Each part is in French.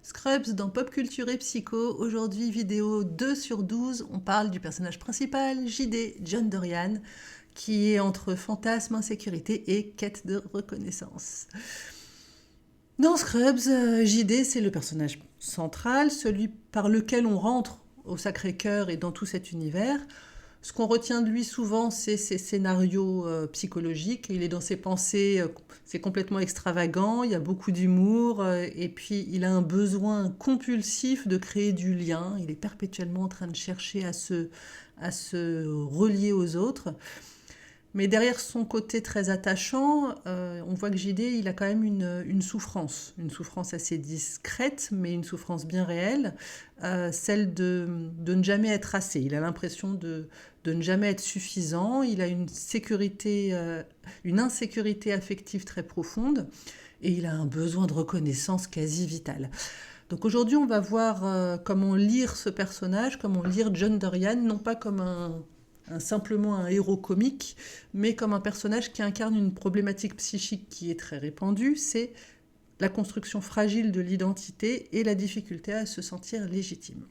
Scrubs dans Pop Culture et Psycho, aujourd'hui vidéo 2 sur 12, on parle du personnage principal, JD, John Dorian, qui est entre fantasme, insécurité et quête de reconnaissance. Dans Scrubs, JD c'est le personnage central, celui par lequel on rentre au Sacré-Cœur et dans tout cet univers. Ce qu'on retient de lui souvent, c'est ses scénarios psychologiques. Il est dans ses pensées, c'est complètement extravagant, il y a beaucoup d'humour, et puis il a un besoin compulsif de créer du lien. Il est perpétuellement en train de chercher à se relier aux autres. Mais derrière son côté très attachant, on voit que JD, il a quand même une souffrance assez discrète, mais une souffrance bien réelle, celle de ne jamais être assez. Il a l'impression de ne jamais être suffisant, il a une insécurité affective très profonde, et il a un besoin de reconnaissance quasi vital. Donc aujourd'hui, on va voir comment lire ce personnage, comment lire John Dorian, non pas comme simplement un héros comique, mais comme un personnage qui incarne une problématique psychique qui est très répandue, c'est la construction fragile de l'identité et la difficulté à se sentir légitime.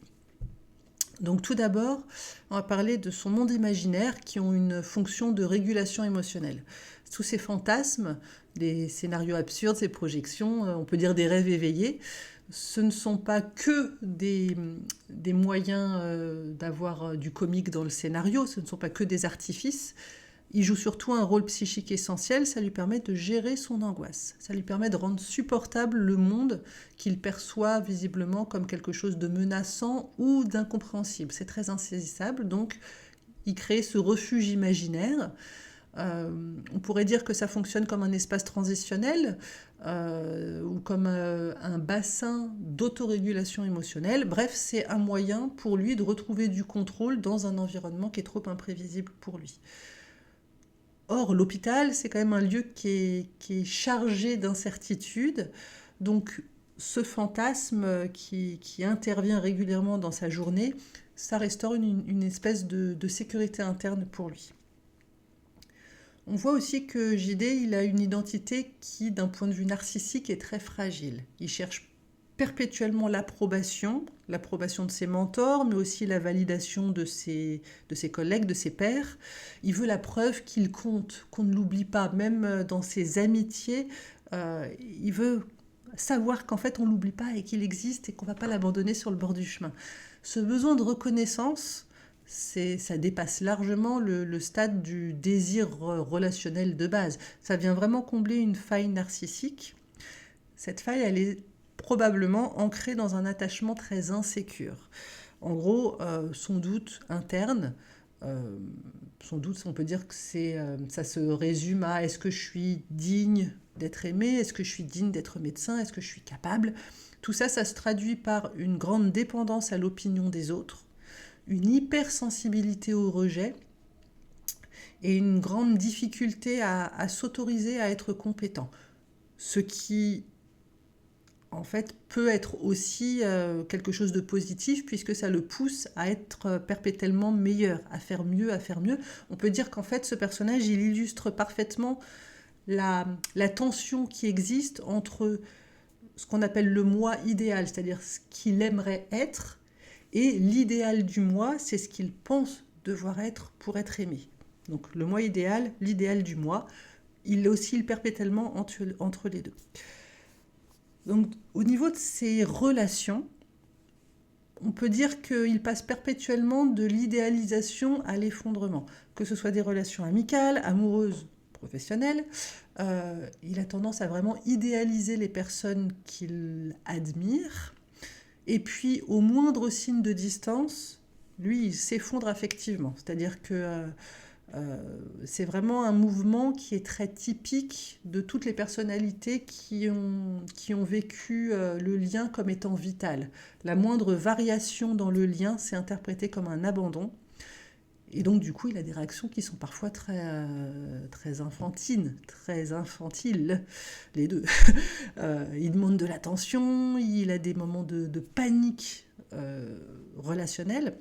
Donc tout d'abord, on va parler de son monde imaginaire qui ont une fonction de régulation émotionnelle. Tous ces fantasmes, des scénarios absurdes, ces projections, on peut dire des rêves éveillés, ce ne sont pas que des moyens d'avoir du comique dans le scénario, ce ne sont pas que des artifices. Il joue surtout un rôle psychique essentiel, ça lui permet de gérer son angoisse. Ça lui permet de rendre supportable le monde qu'il perçoit visiblement comme quelque chose de menaçant ou d'incompréhensible. C'est très insaisissable, donc il crée ce refuge imaginaire. On pourrait dire que ça fonctionne comme un espace transitionnel ou comme un bassin d'autorégulation émotionnelle. Bref, c'est un moyen pour lui de retrouver du contrôle dans un environnement qui est trop imprévisible pour lui. Or, l'hôpital, c'est quand même un lieu qui est chargé d'incertitudes. Donc, ce fantasme qui intervient régulièrement dans sa journée, ça restaure une espèce de sécurité interne pour lui. On voit aussi que JD, il a une identité qui, d'un point de vue narcissique, est très fragile. Il cherche perpétuellement l'approbation de ses mentors, mais aussi la validation de ses collègues, de ses pairs. Il veut la preuve qu'il compte, qu'on ne l'oublie pas, même dans ses amitiés. Il veut savoir qu'en fait on ne l'oublie pas et qu'il existe et qu'on ne va pas l'abandonner sur le bord du chemin. Ce besoin de reconnaissance, ça dépasse largement le stade du désir relationnel de base. Ça vient vraiment combler une faille narcissique. Cette faille, elle est probablement ancrée dans un attachement très insécure. En gros, son doute interne, son doute, on peut dire que ça se résume à est-ce que je suis digne d'être aimé, est-ce que je suis digne d'être médecin, est-ce que je suis capable. Tout ça, ça se traduit par une grande dépendance à l'opinion des autres, une hypersensibilité au rejet et une grande difficulté à s'autoriser à être compétent. Ce qui, en fait, peut être aussi quelque chose de positif puisque ça le pousse à être perpétuellement meilleur, à faire mieux, à faire mieux. On peut dire qu'en fait, ce personnage, il illustre parfaitement la tension qui existe entre ce qu'on appelle le moi idéal, c'est-à-dire ce qu'il aimerait être, et l'idéal du moi, c'est ce qu'il pense devoir être pour être aimé. Donc le moi idéal, l'idéal du moi, il oscille perpétuellement entre les deux. Donc au niveau de ses relations, on peut dire qu'il passe perpétuellement de l'idéalisation à l'effondrement, que ce soit des relations amicales, amoureuses, professionnelles. Il a tendance à vraiment idéaliser les personnes qu'il admire. Et puis, au moindre signe de distance, lui, il s'effondre affectivement. C'est-à-dire que c'est vraiment un mouvement qui est très typique de toutes les personnalités qui ont vécu le lien comme étant vital. La moindre variation dans le lien, c'est interprété comme un abandon. Et donc, du coup, il a des réactions qui sont parfois très infantiles, les deux. Il demande de l'attention, il a des moments de panique relationnelle.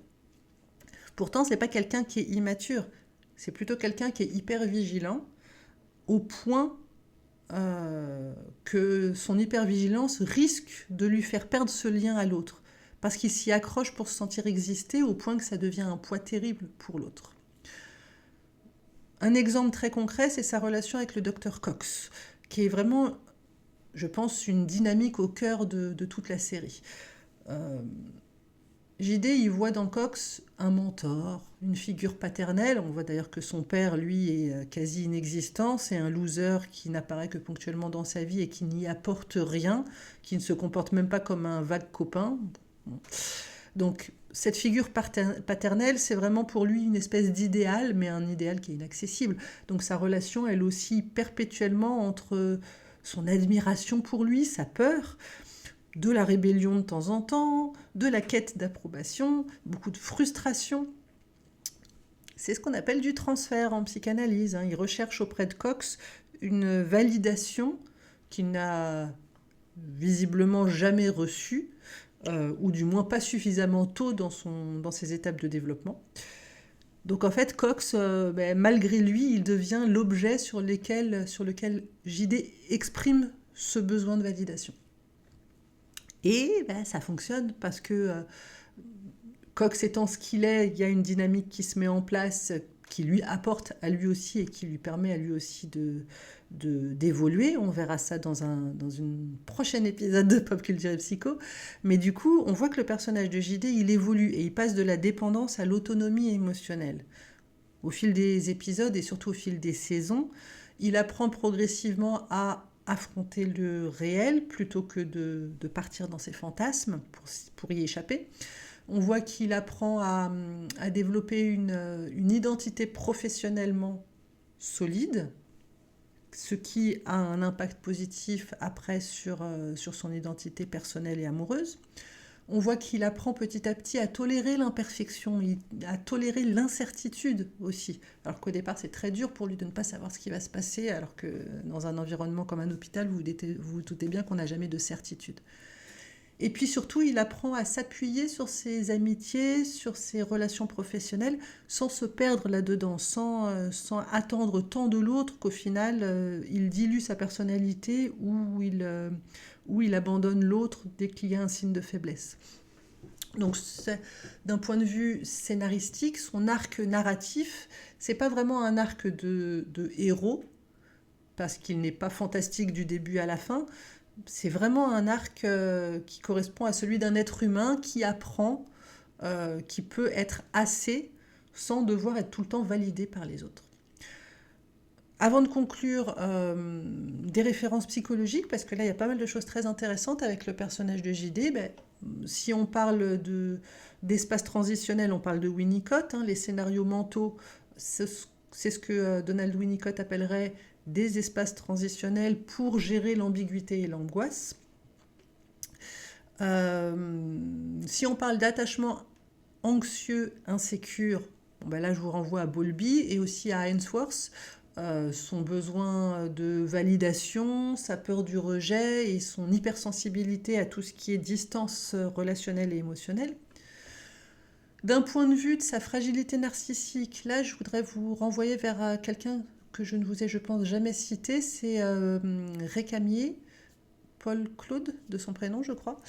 Pourtant, ce n'est pas quelqu'un qui est immature, c'est plutôt quelqu'un qui est hyper vigilant, au point que son hypervigilance risque de lui faire perdre ce lien à l'autre, parce qu'il s'y accroche pour se sentir exister au point que ça devient un poids terrible pour l'autre. Un exemple très concret, c'est sa relation avec le docteur Cox, qui est vraiment, je pense, une dynamique au cœur de toute la série. JD, il voit dans Cox un mentor, une figure paternelle. On voit d'ailleurs que son père, lui, est quasi inexistant. C'est un loser qui n'apparaît que ponctuellement dans sa vie et qui n'y apporte rien, qui ne se comporte même pas comme un vague copain. Donc, cette figure paternelle, c'est vraiment pour lui une espèce d'idéal, mais un idéal qui est inaccessible. Donc, sa relation, elle oscille perpétuellement entre son admiration pour lui, sa peur, de la rébellion de temps en temps, de la quête d'approbation, beaucoup de frustration. C'est ce qu'on appelle du transfert en psychanalyse. Il recherche auprès de Cox une validation qu'il n'a visiblement jamais reçue, ou du moins pas suffisamment tôt dans ses étapes de développement. Donc en fait, Cox, malgré lui, il devient l'objet sur lequel JD exprime ce besoin de validation. Et ça fonctionne parce que Cox étant ce qu'il est, il y a une dynamique qui se met en place, qui lui apporte à lui aussi et qui lui permet à lui aussi d'évoluer. On verra ça dans une prochaine épisode de Pop Culture et Psycho. Mais du coup, on voit que le personnage de JD, il évolue et il passe de la dépendance à l'autonomie émotionnelle. Au fil des épisodes et surtout au fil des saisons, il apprend progressivement à affronter le réel plutôt que de partir dans ses fantasmes pour y échapper. On voit qu'il apprend à développer une identité professionnellement solide, ce qui a un impact positif après sur son identité personnelle et amoureuse. On voit qu'il apprend petit à petit à tolérer l'imperfection, à tolérer l'incertitude aussi. Alors qu'au départ, c'est très dur pour lui de ne pas savoir ce qui va se passer, alors que dans un environnement comme un hôpital, vous vous doutez bien qu'on n'a jamais de certitude. Et puis surtout, il apprend à s'appuyer sur ses amitiés, sur ses relations professionnelles, sans se perdre là-dedans, sans attendre tant de l'autre qu'au final, il dilue sa personnalité ou il abandonne l'autre dès qu'il y a un signe de faiblesse. Donc, d'un point de vue scénaristique, son arc narratif, c'est pas vraiment un arc de héros, parce qu'il n'est pas fantastique du début à la fin. C'est vraiment un arc qui correspond à celui d'un être humain qui apprend, qui peut être assez sans devoir être tout le temps validé par les autres. Avant de conclure, des références psychologiques, parce que là, il y a pas mal de choses très intéressantes avec le personnage de JD. Si on parle d'espace transitionnel, on parle de Winnicott. Les scénarios mentaux, c'est ce que Donald Winnicott appellerait des espaces transitionnels pour gérer l'ambiguïté et l'angoisse. Si on parle d'attachement anxieux, insécure, là je vous renvoie à Bowlby et aussi à Ainsworth, son besoin de validation, sa peur du rejet et son hypersensibilité à tout ce qui est distance relationnelle et émotionnelle. D'un point de vue de sa fragilité narcissique, là je voudrais vous renvoyer vers quelqu'un que je ne vous ai, je pense, jamais cité, c'est Récamier, Paul Claude, de son prénom, je crois.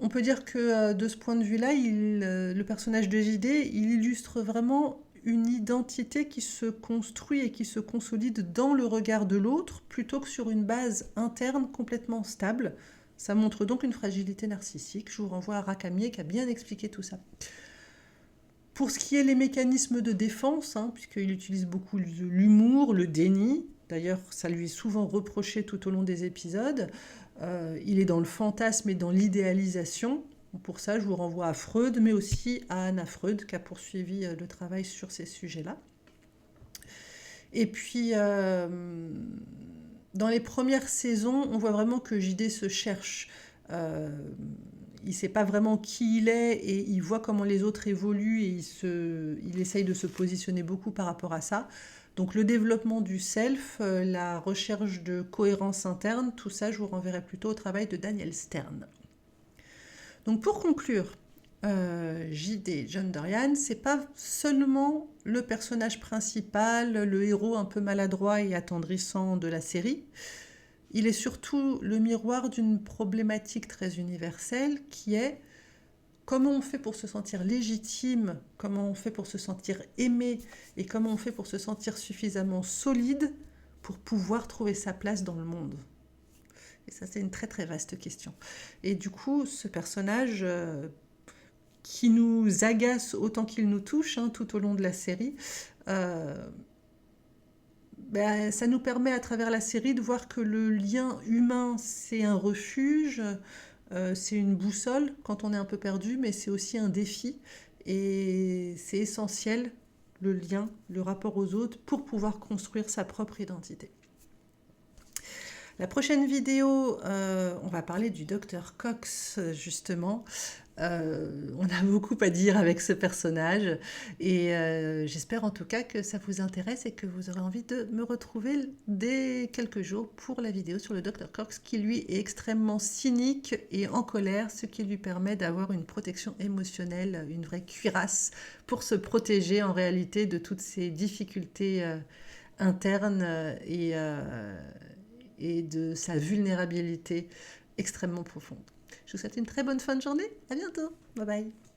On peut dire que de ce point de vue-là, le personnage de JD, il illustre vraiment une identité qui se construit et qui se consolide dans le regard de l'autre, plutôt que sur une base interne complètement stable. Ça montre donc une fragilité narcissique. Je vous renvoie à Récamier qui a bien expliqué tout ça. Pour ce qui est les mécanismes de défense, puisqu'il utilise beaucoup l'humour, le déni, d'ailleurs ça lui est souvent reproché tout au long des épisodes, il est dans le fantasme et dans l'idéalisation. Pour ça, je vous renvoie à Freud, mais aussi à Anna Freud, qui a poursuivi le travail sur ces sujets-là. Et puis, dans les premières saisons, on voit vraiment que JD se cherche. Il ne sait pas vraiment qui il est et il voit comment les autres évoluent et il essaye de se positionner beaucoup par rapport à ça. Donc le développement du self, la recherche de cohérence interne, tout ça, je vous renverrai plutôt au travail de Daniel Stern. Donc pour conclure, JD, John Dorian, c'est pas seulement le personnage principal, le héros un peu maladroit et attendrissant de la série. Il est surtout le miroir d'une problématique très universelle qui est comment on fait pour se sentir légitime, comment on fait pour se sentir aimé et comment on fait pour se sentir suffisamment solide pour pouvoir trouver sa place dans le monde. Et ça, c'est une très très vaste question. Et du coup, ce personnage qui nous agace autant qu'il nous touche tout au long de la série, euh, ça nous permet à travers la série de voir que le lien humain, c'est un refuge, c'est une boussole quand on est un peu perdu, mais c'est aussi un défi. Et c'est essentiel, le lien, le rapport aux autres, pour pouvoir construire sa propre identité. La prochaine vidéo, on va parler du docteur Cox, justement. On a beaucoup à dire avec ce personnage et j'espère en tout cas que ça vous intéresse et que vous aurez envie de me retrouver dès quelques jours pour la vidéo sur le docteur Cox qui lui est extrêmement cynique et en colère, ce qui lui permet d'avoir une protection émotionnelle, une vraie cuirasse pour se protéger en réalité de toutes ces difficultés internes et de sa vulnérabilité extrêmement profonde. Je vous souhaite une très bonne fin de journée. À bientôt. Bye bye.